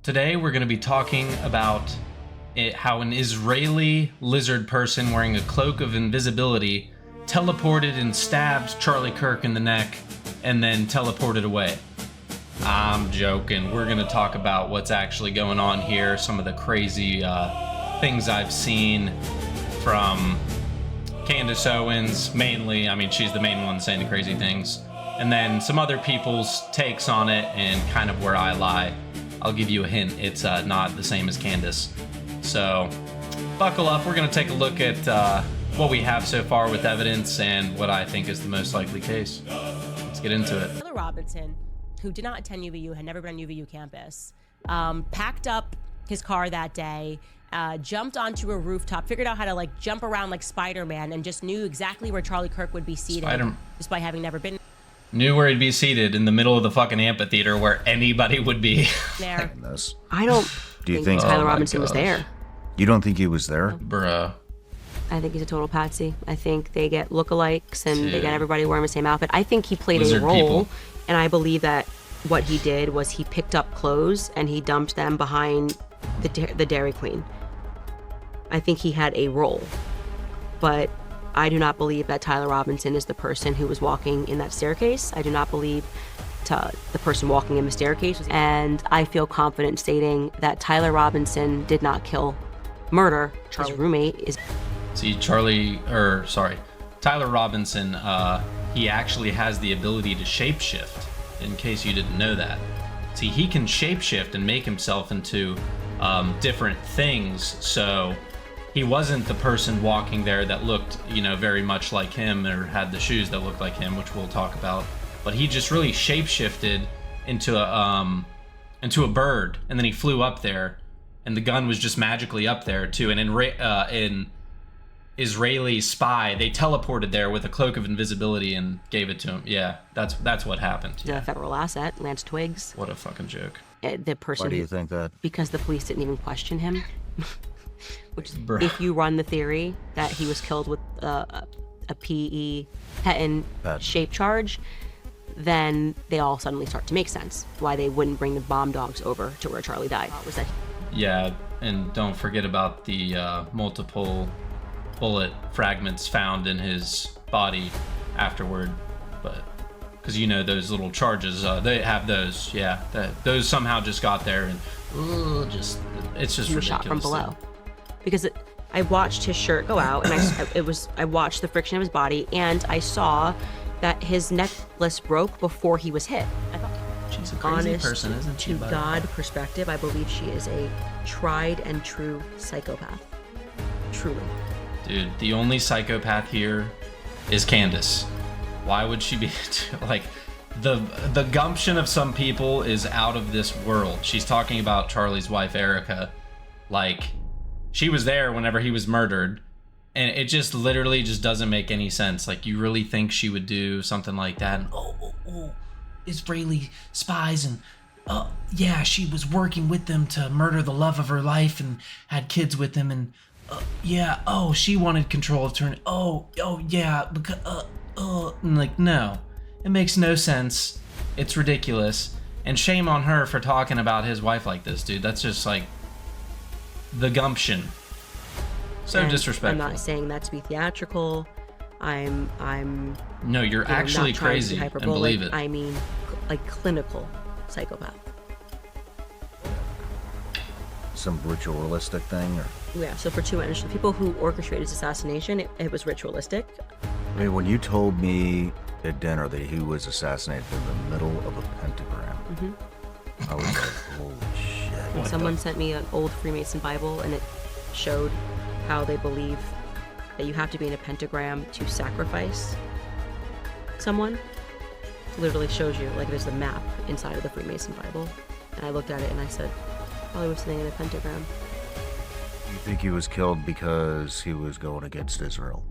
Today we're going to be talking about how an Israeli lizard person wearing a cloak of invisibility teleported and stabbed Charlie Kirk in the neck and then teleported away. I'm joking. We're going to talk about what's actually going on here, some of the crazy things I've seen from Candace Owens, mainly. I mean, she's the main one saying the crazy things. And then some other people's takes on it and kind of where I lie. I'll give you a hint. It's not the same as Candace. So buckle up. We're going to take a look at what we have so far with evidence and what I think is the most likely case. Let's get into it. Taylor Robinson, who did not attend UVU, had never been on UVU campus, packed up his car that day, jumped onto a rooftop, figured out how to like jump around like Spider-Man, and just knew exactly where Charlie Kirk would be seated, despite having never been. Knew where he'd be seated in the middle of the fucking amphitheater where anybody would be. There. I don't think Tyler Robinson was there. You don't think he was there? Bruh. I think he's a total patsy. I think they get lookalikes and they get everybody wearing the same outfit. I think he played a role, and I believe that what he did was he picked up clothes and he dumped them behind the Dairy Queen. I think he had a role, but I do not believe that Tyler Robinson is the person who was walking in that staircase. I do not believe the person walking in the staircase. And I feel confident stating that Tyler Robinson did not murder his roommate. See, Tyler Robinson, he actually has the ability to shapeshift, in case you didn't know that. See, he can shapeshift and make himself into different things, so he wasn't the person walking there that looked, very much like him or had the shoes that looked like him, which we'll talk about. But he just really shapeshifted into a bird, and then he flew up there, and the gun was just magically up there too. And in Israeli Spy, they teleported there with a cloak of invisibility and gave it to him. Yeah, that's what happened. Yeah. A federal asset, Lance Twiggs. What a fucking joke. The person. Why do you think that? Because the police didn't even question him. Which, if you run the theory that he was killed with a patent shape charge, then they all suddenly start to make sense. Why they wouldn't bring the bomb dogs over to where Charlie died. Was that? Yeah, and don't forget about the multiple bullet fragments found in his body afterward, but because those little charges, they have those. Yeah, those somehow just got there, and it's just ridiculous. Shot from below. Because I watched his shirt go out, and I watched the friction of his body, and I saw that his necklace broke before he was hit. I thought, she's a crazy person, isn't she? To God perspective, I believe she is a tried and true psychopath. Truly. Dude, the only psychopath here is Candace. Why would she be like? The gumption of some people is out of this world. She's talking about Charlie's wife, Erica, like. She was there whenever he was murdered, and it just literally just doesn't make any sense. Like, you really think she would do something like that? And, Israeli spies, and yeah, she was working with them to murder the love of her life and had kids with them, and she wanted control of her. Yeah, because and like, no, it makes no sense. It's ridiculous, and shame on her for talking about his wife like this, dude. That's just like. The gumption. So disrespectful. I'm not saying that to be theatrical. I'm No, you're actually crazy and believe it. I mean, like clinical psychopath. Some ritualistic thing, or? Yeah, so for two witnesses, the people who orchestrated his assassination, it was ritualistic. I mean, when you told me at dinner that he was assassinated in the middle of a pentagram, I was like, holy shit. And someone sent me an old Freemason Bible, and it showed how they believe that you have to be in a pentagram to sacrifice someone. It literally shows you, like there's a map inside of the Freemason Bible. And I looked at it and I said, probably was sitting in a pentagram. You think he was killed because he was going against Israel?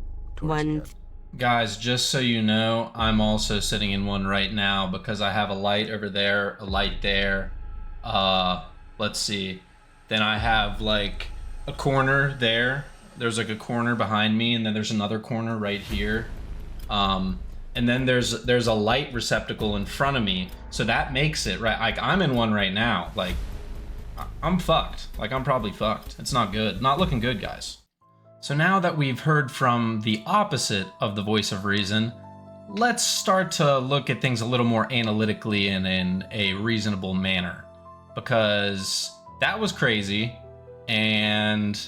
Guys, just so you know, I'm also sitting in one right now because I have a light over there, a light there. Let's see. Then I have like a corner there. There's like a corner behind me, and then there's another corner right here. And then there's a light receptacle in front of me. So that makes it right. Like I'm in one right now. Like I'm fucked. Like, I'm probably fucked. It's not good. Not looking good, guys. So now that we've heard from the opposite of the voice of reason, let's start to look at things a little more analytically and in a reasonable manner. Because that was crazy, and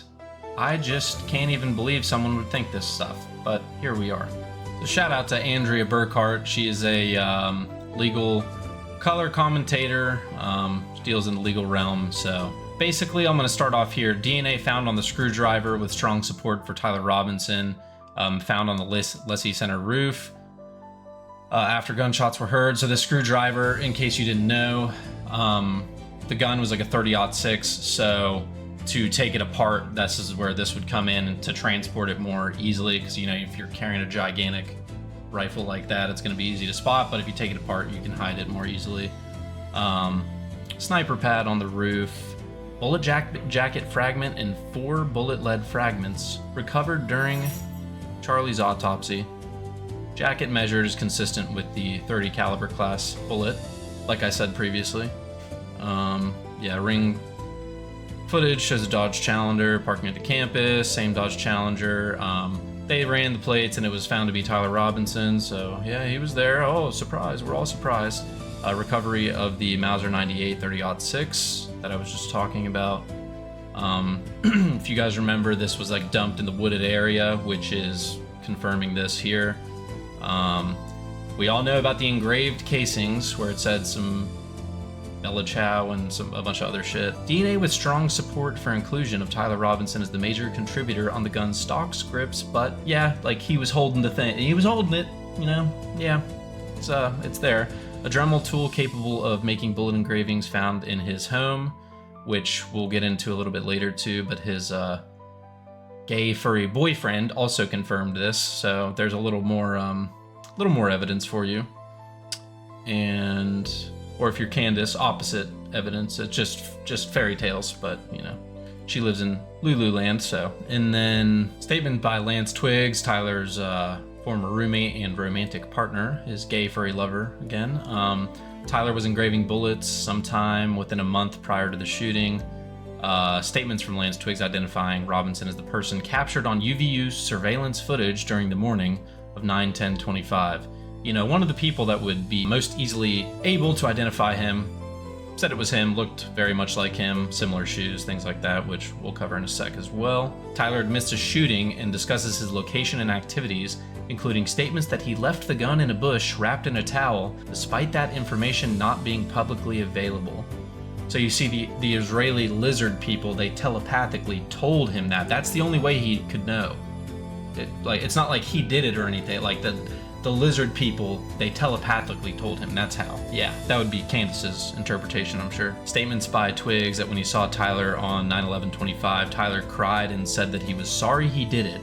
I just can't even believe someone would think this stuff. But here we are. So shout out to Andrea Burkhart. She is a legal color commentator. She deals in the legal realm. So basically, I'm going to start off here. DNA found on the screwdriver with strong support for Tyler Robinson. Found on the Lessee Center roof after gunshots were heard. So the screwdriver, in case you didn't know, the gun was like a 30-06. So to take it apart, this is where this would come in, and to transport it more easily, because, you know, if you're carrying a gigantic rifle like that, it's going to be easy to spot, but if you take it apart, you can hide it more easily. Sniper pad on the roof, bullet jacket fragment, and 4 bullet lead fragments recovered during Charlie's autopsy. Jacket measure is consistent with the .30 caliber class bullet, like I said previously. Ring footage shows a Dodge Challenger parking at the campus, same Dodge Challenger. They ran the plates and it was found to be Tyler Robinson, so yeah, he was there. Oh, surprise, we're all surprised. Recovery of the Mauser 98 30-06 that I was just talking about. If you guys remember, this was like dumped in the wooded area, which is confirming this here. We all know about the engraved casings where it said some Bella Chow and a bunch of other shit. DNA with strong support for inclusion of Tyler Robinson as the major contributor on the gun's stock scripts, but yeah, like he was holding the thing. He was holding it, you know? Yeah, it's there. A Dremel tool capable of making bullet engravings found in his home, which we'll get into a little bit later too, but his gay furry boyfriend also confirmed this, so there's a little more evidence for you. And or if you're Candace, opposite evidence. It's just fairy tales, but you know, she lives in Lululand, so. And then statement by Lance Twiggs, Tyler's former roommate and romantic partner, his gay furry lover again. Tyler was engraving bullets sometime within a month prior to the shooting. Statements from Lance Twiggs identifying Robinson as the person captured on UVU surveillance footage during the morning of 9/10/25. You know, one of the people that would be most easily able to identify him said it was him, looked very much like him, similar shoes, things like that, which we'll cover in a sec as well. Tyler admits to shooting and discusses his location and activities, including statements that he left the gun in a bush wrapped in a towel, despite that information not being publicly available. So you see the Israeli lizard people, they telepathically told him that. That's the only way he could know. It's not like he did it or anything. Like the lizard people, they telepathically told him. That's how. Yeah, that would be Candace's interpretation, I'm sure. Statements by Twiggs that when he saw Tyler on 9/11/25, Tyler cried and said that he was sorry he did it.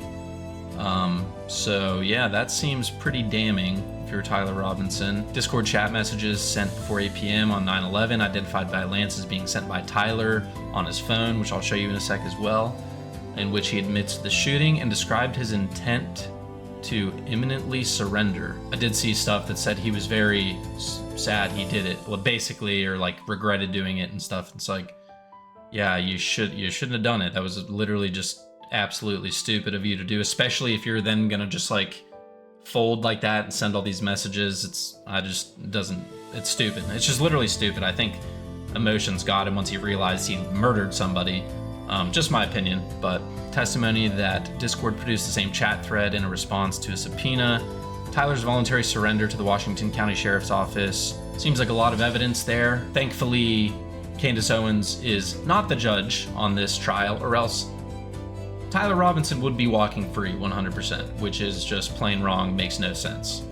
So yeah, that seems pretty damning if you're Tyler Robinson. Discord chat messages sent before 8 p.m. on 9/11, identified by Lance as being sent by Tyler on his phone, which I'll show you in a sec as well, in which he admits to the shooting and described his intent to imminently surrender. I did see stuff that said he was very sad he did it. Well, basically, or like regretted doing it and stuff. It's like, yeah, you shouldn't have done it. That was literally just absolutely stupid of you to do, especially if you're then gonna just like fold like that and send all these messages. It's stupid. It's just literally stupid. I think emotions got him once he realized he murdered somebody. Just my opinion, but testimony that Discord produced the same chat thread in a response to a subpoena. Tyler's voluntary surrender to the Washington County Sheriff's Office. Seems like a lot of evidence there. Thankfully, Candace Owens is not the judge on this trial, or else Tyler Robinson would be walking free 100%, which is just plain wrong, makes no sense.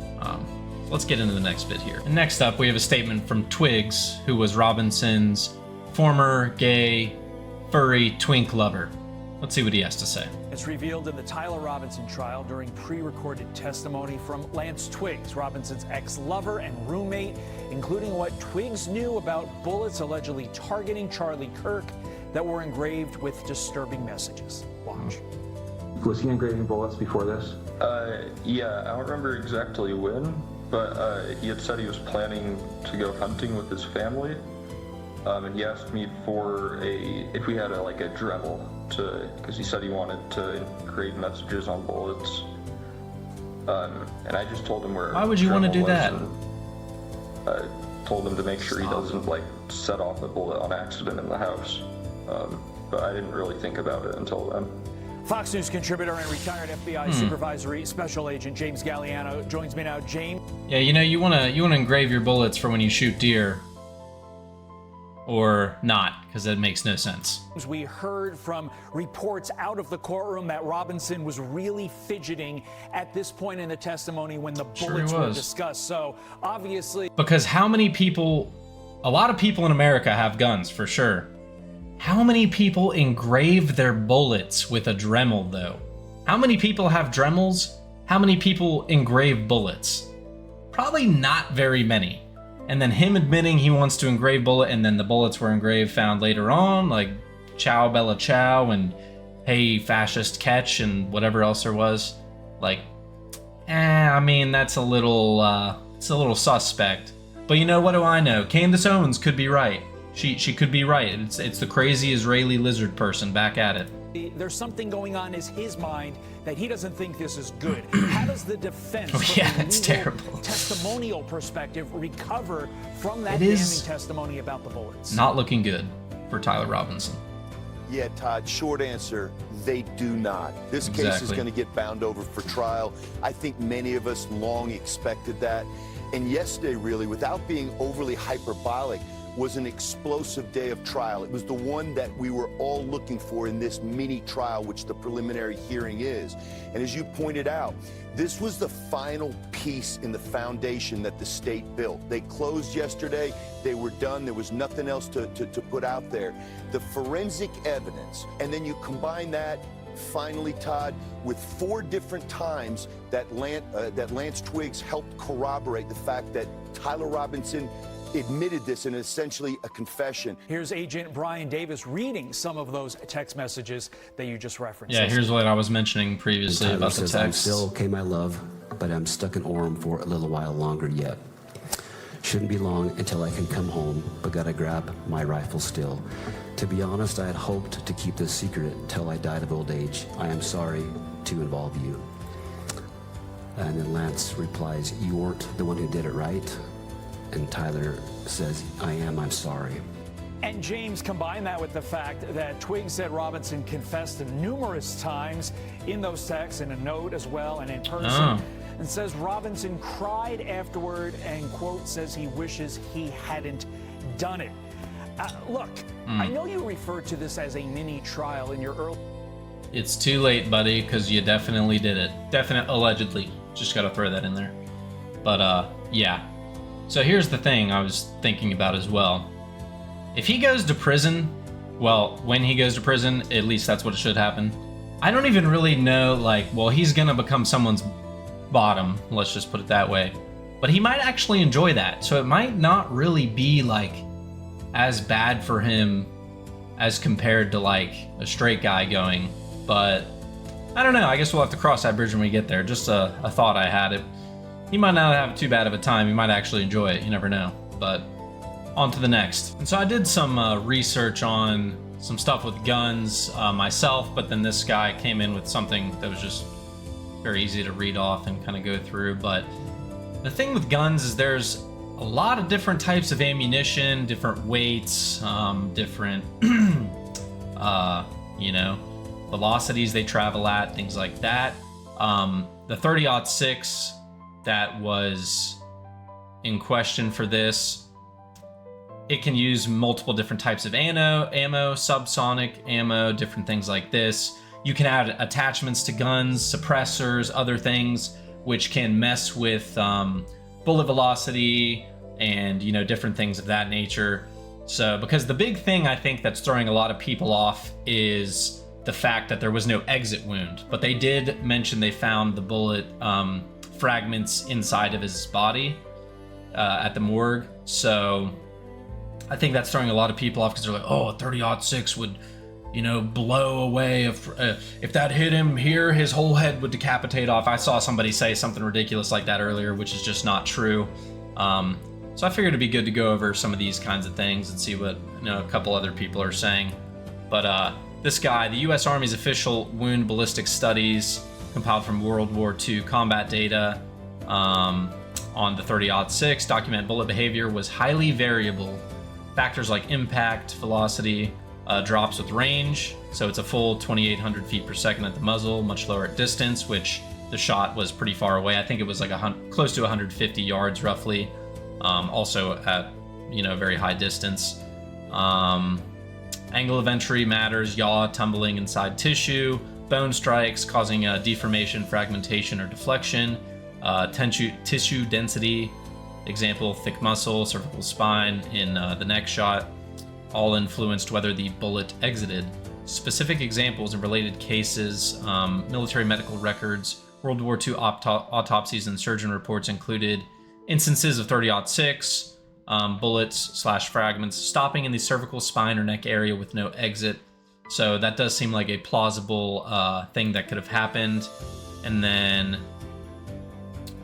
Let's get into the next bit here. And next up, we have a statement from Twiggs, who was Robinson's former gay furry twink lover. Let's see what he has to say. It's revealed in the Tyler Robinson trial during pre-recorded testimony from Lance Twiggs, Robinson's ex-lover and roommate, including what Twiggs knew about bullets allegedly targeting Charlie Kirk that were engraved with disturbing messages. Watch. Was he engraving bullets before this? Yeah, I don't remember exactly when, but he had said he was planning to go hunting with his family. and he asked me for if we had a Dremel because he said he wanted to engrave messages on bullets. And I just told him where. Why would you want to do that? I told him to make sure he doesn't set off a bullet on accident in the house. But I didn't really think about it until then. Fox News contributor and retired FBI supervisory special agent James Galliano joins me now. James. Yeah, you wanna engrave your bullets for when you shoot deer, or not, because that makes no sense. We heard from reports out of the courtroom that Robinson was really fidgeting at this point in the testimony when the bullets were discussed. So obviously, because how many people? A lot of people in America have guns for sure. How many people engrave their bullets with a Dremel, though? How many people have Dremels? How many people engrave bullets? Probably not very many. And then him admitting he wants to engrave bullet, and then the bullets were engraved found later on, like Ciao Bella Ciao and Hey Fascist Catch and whatever else there was. I mean, that's a little suspect. But you know, what do I know? Candace Owens could be right. She could be right. It's the crazy Israeli lizard person back at it. There's something going on in his mind that he doesn't think this is good. How does the defense, from it's terrible. testimonial perspective, recover from that damning testimony about the bullets? Not looking good for Tyler Robinson. Yeah, Todd, short answer, they do not. This case is going to get bound over for trial. I think many of us long expected that. And yesterday, really, without being overly hyperbolic, was an explosive day of trial. It was the one that we were all looking for in this mini trial, which the preliminary hearing is. And as you pointed out, this was the final piece in the foundation that the state built. They closed yesterday, they were done, there was nothing else to put out there. The forensic evidence, and then you combine that, finally, Todd, with 4 different times that Lance Twiggs helped corroborate the fact that Tyler Robinson admitted this in essentially a confession. Here's Agent Brian Davis reading some of those text messages that you just referenced. Yeah, here's what I was mentioning previously about the text. I'm still okay, my love, but I'm stuck in Orem for a little while longer yet. Shouldn't be long until I can come home, but gotta grab my rifle still. To be honest, I had hoped to keep this secret until I died of old age. I am sorry to involve you. And then Lance replies, you weren't the one who did it, right? And Tyler says, I am, I'm sorry. And James combined that with the fact that Twiggs said Robinson confessed numerous times in those texts, in a note as well, and in person. And says Robinson cried afterward and, quote, says he wishes he hadn't done it. Look, I know you referred to this as a mini trial in your early... It's too late, buddy, because you definitely did it. Allegedly. Just gotta throw that in there. But, yeah. So here's the thing I was thinking about as well. If he goes to prison, well, when he goes to prison, at least that's what it should happen. I don't even really know, he's gonna become someone's bottom, let's just put it that way. But he might actually enjoy that, so it might not really be, as bad for him as compared to, a straight guy going. But, I don't know, I guess we'll have to cross that bridge when we get there. Just a thought I had. He might not have too bad of a time. He might actually enjoy it. You never know. But on to the next. And so I did some research on some stuff with guns myself, but then this guy came in with something that was just very easy to read off and kind of go through. But the thing with guns is there's a lot of different types of ammunition, different weights, different, velocities they travel at, things like that. The 30-06 that was in question for this, it can use multiple different types of ammo, subsonic ammo, different things like this. You can add attachments to guns, suppressors, other things, which can mess with bullet velocity and, different things of that nature. So, because the big thing I think that's throwing a lot of people off is the fact that there was no exit wound, but they did mention they found the bullet fragments inside of his body at the morgue. So I think that's throwing a lot of people off because they're like, oh, a 30-06 would, blow away. If that hit him here, his whole head would decapitate off. I saw somebody say something ridiculous like that earlier, which is just not true. So I figured it'd be good to go over some of these kinds of things and see what a couple other people are saying. But this guy, the U.S. Army's official wound ballistics studies compiled from World War II combat data on the 30-06 document bullet behavior was highly variable. Factors like impact, velocity, drops with range. So it's a full 2,800 feet per second at the muzzle, much lower at distance, which the shot was pretty far away. I think it was like close to 150 yards roughly. Also at very high distance. Angle of entry matters. Yaw, tumbling inside tissue, bone strikes causing deformation, fragmentation, or deflection. Tissue density, example, thick muscle, cervical spine in the neck shot, all influenced whether the bullet exited. Specific examples in related cases, military medical records, World War II autopsies and surgeon reports included instances of 30-06 bullets/fragments stopping in the cervical spine or neck area with no exit. So that does seem like a plausible thing that could have happened. And then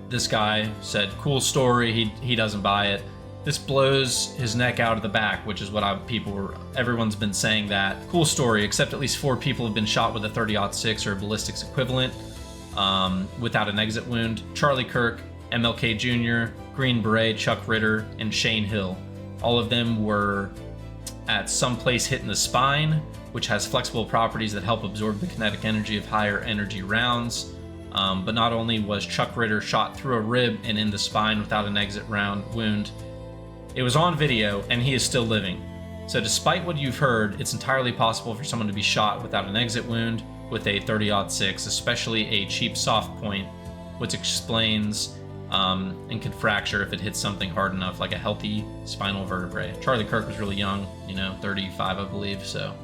this guy said, cool story, he doesn't buy it. This blows his neck out of the back, which is what everyone's been saying that. Cool story, except at least 4 people have been shot with a 30-06 or ballistics equivalent without an exit wound. Charlie Kirk, MLK Jr., Green Beret, Chuck Ritter, and Shane Hill. All of them were at some place hit in the spine, which has flexible properties that help absorb the kinetic energy of higher energy rounds. But not only was Chuck Ritter shot through a rib and in the spine without an exit wound, it was on video and he is still living. So despite what you've heard, it's entirely possible for someone to be shot without an exit wound with a 30-06, especially a cheap soft point, which explains and could fracture if it hits something hard enough, like a healthy spinal vertebrae. Charlie Kirk was really young, 35, I believe, so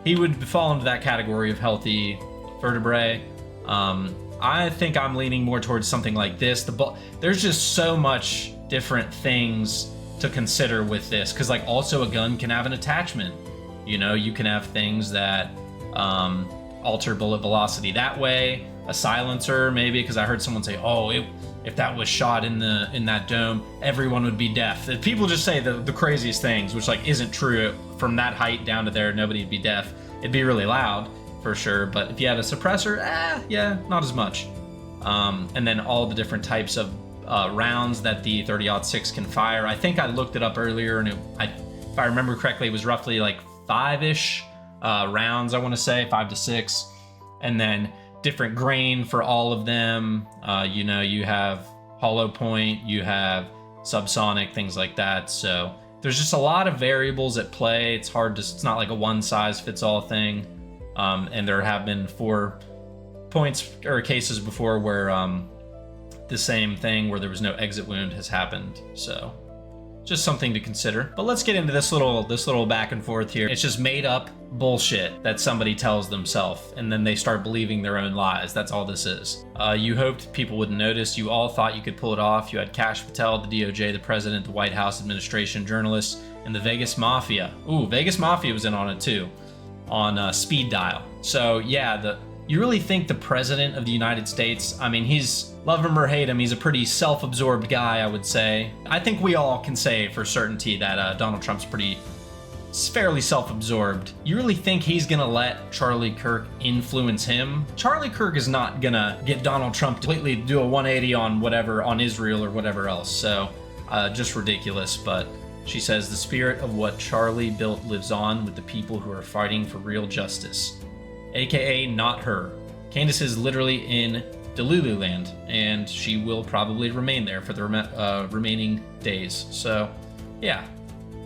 he would fall into that category of healthy vertebrae. I think I'm leaning more towards something like this. There's just so much different things to consider with this, because also a gun can have an attachment. You can have things that alter bullet velocity that way. A silencer, maybe, because I heard someone say, if that was shot in that dome, everyone would be deaf. People just say the craziest things, which isn't true. From that height down to there, nobody'd be deaf. It'd be really loud for sure, but if you had a suppressor, yeah, not as much. And then all the different types of rounds that the 30-06 can fire. I think I looked it up earlier, and if I remember correctly, it was roughly 5-ish rounds, I want to say, 5 to 6. And then different grain for all of them. You have hollow point, you have subsonic, things like that. So there's just a lot of variables at play. It's not like a one-size-fits-all thing. And there have been 4 points or cases before where the same thing where there was no exit wound has happened. So just something to consider. But let's get into this little back and forth here. It's just made up bullshit that somebody tells themselves, and then they start believing their own lies. That's all this is. You hoped people wouldn't notice. You all thought you could pull it off. You had Kash Patel, the DOJ, the president, the White House administration, journalists, and the Vegas Mafia. Ooh, Vegas Mafia was in on it too, on speed dial. So yeah, you really think the president of the United States, he's, love him or hate him, he's a pretty self-absorbed guy, I would say. I think we all can say for certainty that Donald Trump's fairly self-absorbed. You really think he's gonna let Charlie Kirk influence him? Charlie Kirk is not gonna get Donald Trump to completely do a 180 on Israel or whatever else. So just ridiculous. But she says the spirit of what Charlie built lives on with the people who are fighting for real justice, aka not her. Candace is literally in Delulu land, and she will probably remain there for the remaining days. So yeah.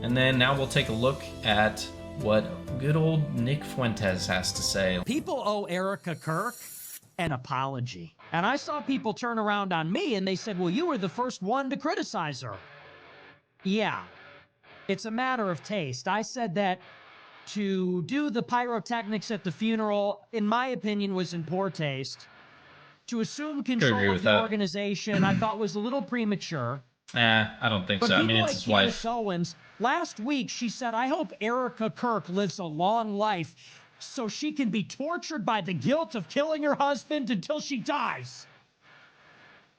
And then now we'll take a look at what good old Nick Fuentes has to say. People owe Erica Kirk an apology. And I saw people turn around on me and they said, well, you were the first one to criticize her. Yeah, it's a matter of taste. I said that to do the pyrotechnics at the funeral, in my opinion, was in poor taste. To assume control of the organization, I thought was a little premature. I don't think so. It's his wife. Owens, last week she said, I hope Erica Kirk lives a long life so she can be tortured by the guilt of killing her husband until she dies.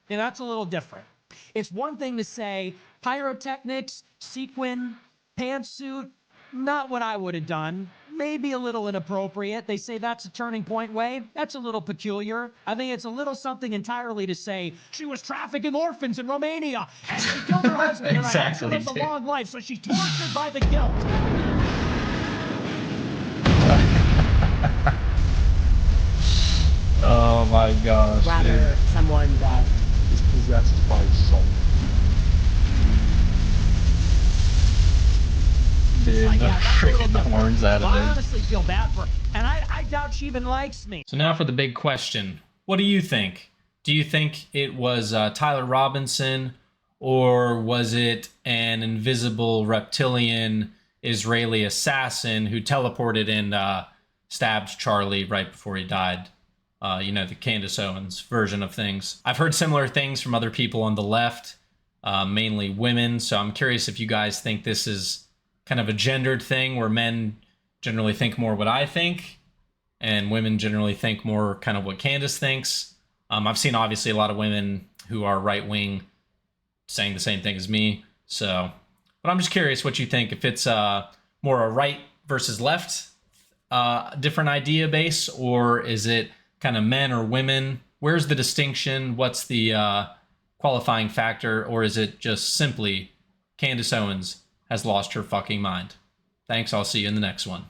And that's a little different. It's one thing to say pyrotechnics, sequin, pantsuit, not what I would have done. Maybe a little inappropriate. They say that's a turning point way. That's a little peculiar. I think it's a little something entirely to say she was trafficking orphans in Romania and she killed her husband. Exactly, And I hope she lives dude. a long life, so she's tortured by the guilt. Oh my gosh, Rather someone that is possessed by soul. dude, the freaking horns out Well, I of it. honestly feel bad for her, and I doubt she even likes me. So now for the big question. What do you think? Do you think it was Tyler Robinson, or was it an invisible reptilian Israeli assassin who teleported and stabbed Charlie right before he died? You know, the Candace Owens version of things. I've heard similar things from other people on the left, mainly women, so I'm curious if you guys think this is kind of a gendered thing where men generally think more what I think and women generally think more kind of what Candace thinks. I've seen obviously a lot of women who are right-wing saying the same thing as me, so, but I'm just curious what you think, if it's more a right versus left different idea base, or is it kind of men or women? Where's the distinction? What's the qualifying factor? Or is it just simply Candace Owens has lost her fucking mind? Thanks. I'll see you in the next one.